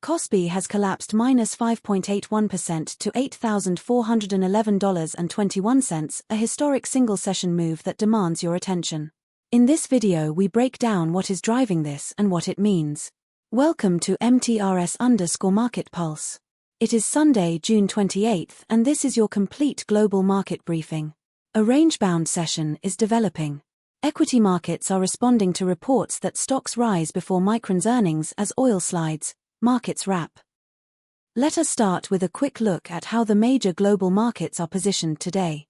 Kospi has collapsed -5.81% to $8,411.21, a historic single-session move that demands your attention. In this video we break down what is driving this and what it means. Welcome to MTRS_Market Pulse. It is Sunday, June 28th, and this is your complete global market briefing. A range-bound session is developing. Equity markets are responding to reports that stocks rise before Micron's earnings as oil slides, markets wrap. Let us start with a quick look at how the major global markets are positioned today.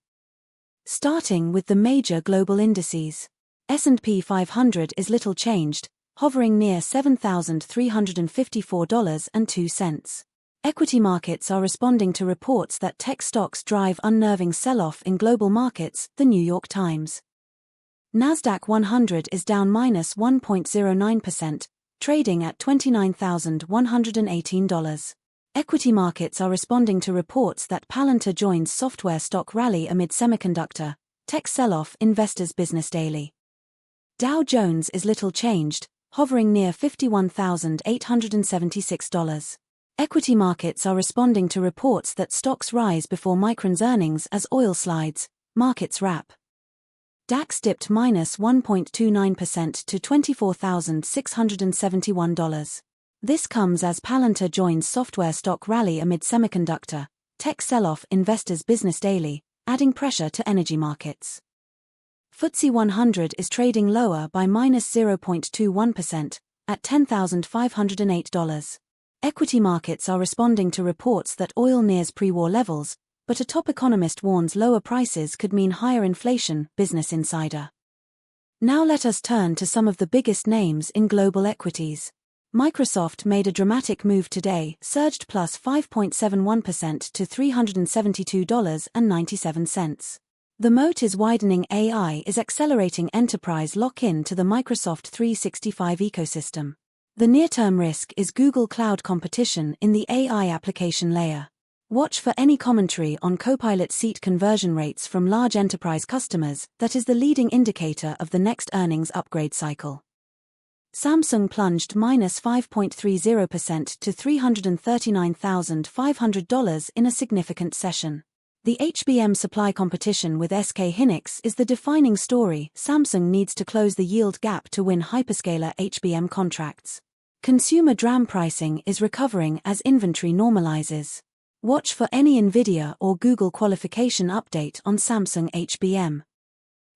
Starting with the major global indices. S&P 500 is little changed, hovering near $7,354.02. Equity markets are responding to reports that tech stocks drive unnerving sell-off in global markets, the New York Times. NASDAQ 100 is down -1.09%, trading at $29,118. Equity markets are responding to reports that Palantir joins software stock rally amid semiconductor, tech sell-off, Investors Business Daily. Dow Jones is little changed, hovering near $51,876. Equity markets are responding to reports that stocks rise before Micron's earnings as oil slides, markets wrap. DAX dipped -1.29% to $24,671. This comes as Palantir joins software stock rally amid semiconductor, tech sell-off, Investors Business Daily, adding pressure to energy markets. FTSE 100 is trading lower by -0.21%, at $10,508. Equity markets are responding to reports that oil nears pre-war levels, but a top economist warns lower prices could mean higher inflation, Business Insider. Now let us turn to some of the biggest names in global equities. Microsoft made a dramatic move today, surged +5.71% to $372.97. The moat is widening. AI is accelerating enterprise lock-in to the Microsoft 365 ecosystem. The near-term risk is Google Cloud competition in the AI application layer. Watch for any commentary on Copilot seat conversion rates from large enterprise customers. That is the leading indicator of the next earnings upgrade cycle. Samsung plunged -5.30% to $339,500 in a significant session. The HBM supply competition with SK Hynix is the defining story. Samsung needs to close the yield gap to win hyperscaler HBM contracts. Consumer DRAM pricing is recovering as inventory normalizes. Watch for any NVIDIA or Google qualification update on Samsung HBM.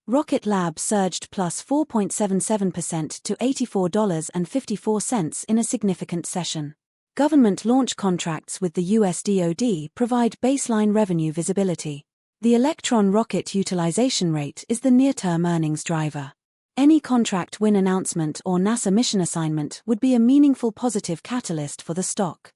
Rocket Lab surged +4.77% to $84.54 in a significant session. Government launch contracts with the US DoD provide baseline revenue visibility. The Electron rocket utilization rate is the near-term earnings driver. Any contract win announcement or NASA mission assignment would be a meaningful positive catalyst for the stock.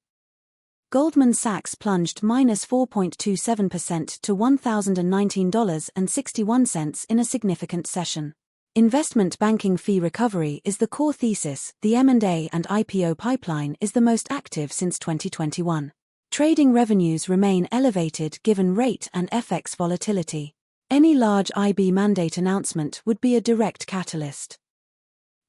Goldman Sachs plunged -4.27% to $1,019.61 in a significant session. Investment banking fee recovery is the core thesis. The M&A and IPO pipeline is the most active since 2021. Trading revenues remain elevated given rate and FX volatility. Any large IB mandate announcement would be a direct catalyst.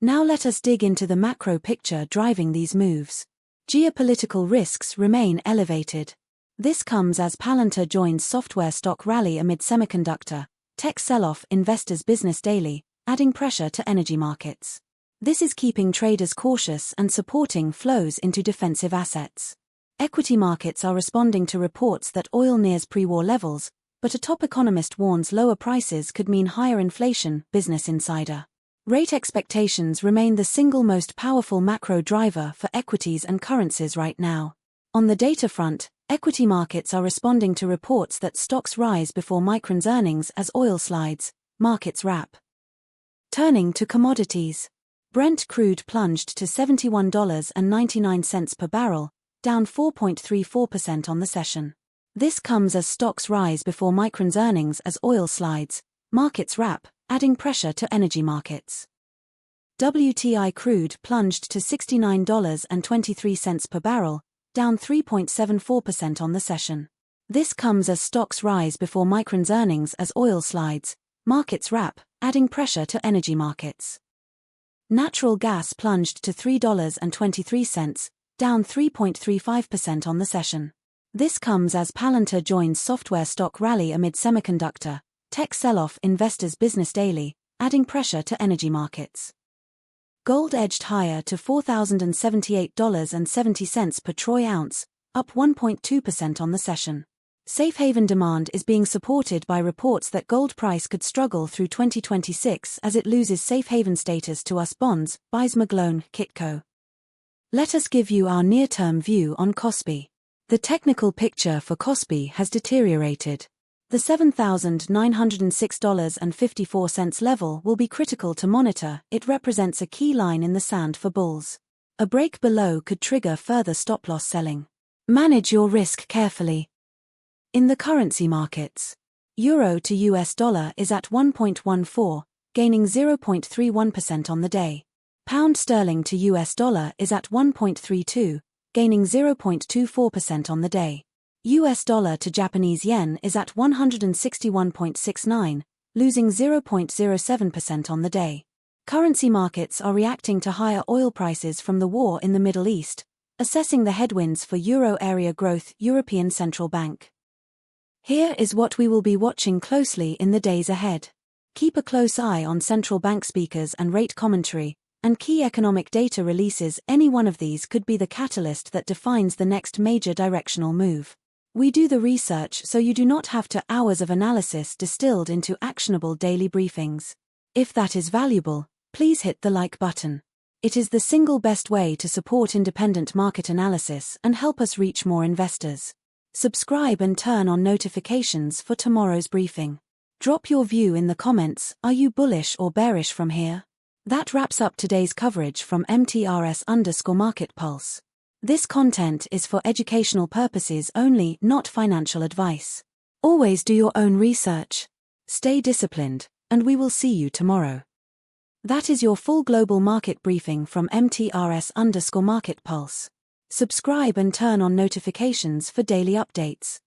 Now let us dig into the macro picture driving these moves. Geopolitical risks remain elevated. This comes as Palantir joins software stock rally amid semiconductor, tech sell-off, Investors Business Daily, adding pressure to energy markets. This is keeping traders cautious and supporting flows into defensive assets. Equity markets are responding to reports that oil nears pre-war levels, but a top economist warns lower prices could mean higher inflation, Business Insider. Rate expectations remain the single most powerful macro driver for equities and currencies right now. On the data front, equity markets are responding to reports that stocks rise before Micron's earnings as oil slides, markets wrap. Turning to commodities. Brent crude plunged to $71.99 per barrel, down 4.34% on the session. This comes as stocks rise before Micron's earnings as oil slides, markets wrap, adding pressure to energy markets. WTI crude plunged to $69.23 per barrel, down 3.74% on the session. This comes as stocks rise before Micron's earnings as oil slides, markets wrap, adding pressure to energy markets. Natural gas plunged to $3.23, down 3.35% on the session. This comes as Palantir joins software stock rally amid semiconductor, tech sell-off. Investors Business Daily, adding pressure to energy markets. Gold edged higher to $4,078.70 per troy ounce, up 1.2% on the session. Safe haven demand is being supported by reports that gold price could struggle through 2026 as it loses safe haven status to US bonds, buys McGlone, Kitco. Let us give you our near-term view on KOSPI. The technical picture for KOSPI has deteriorated. The $7,906.54 level will be critical to monitor. It represents a key line in the sand for bulls. A break below could trigger further stop-loss selling. Manage your risk carefully. In the currency markets, euro to US dollar is at 1.14, gaining 0.31% on the day. Pound sterling to US dollar is at 1.32, gaining 0.24% on the day. US dollar to Japanese yen is at 161.69, losing 0.07% on the day. Currency markets are reacting to higher oil prices from the war in the Middle East, assessing the headwinds for euro area growth. European Central Bank. Here is what we will be watching closely in the days ahead. Keep a close eye on central bank speakers and rate commentary, and key economic data releases. Any one of these could be the catalyst that defines the next major directional move. We do the research so you do not have to hours of analysis distilled into actionable daily briefings. If that is valuable, please hit the like button. It is the single best way to support independent market analysis and help us reach more investors. Subscribe and turn on notifications for tomorrow's briefing. Drop your view in the comments. Are you bullish or bearish from here? That wraps up today's coverage from MTRS_Market Pulse. This content is for educational purposes only, not financial advice. Always do your own research. Stay disciplined, and we will see you tomorrow. That is your full global market briefing from MTRS_Market Pulse. Subscribe and turn on notifications for daily updates.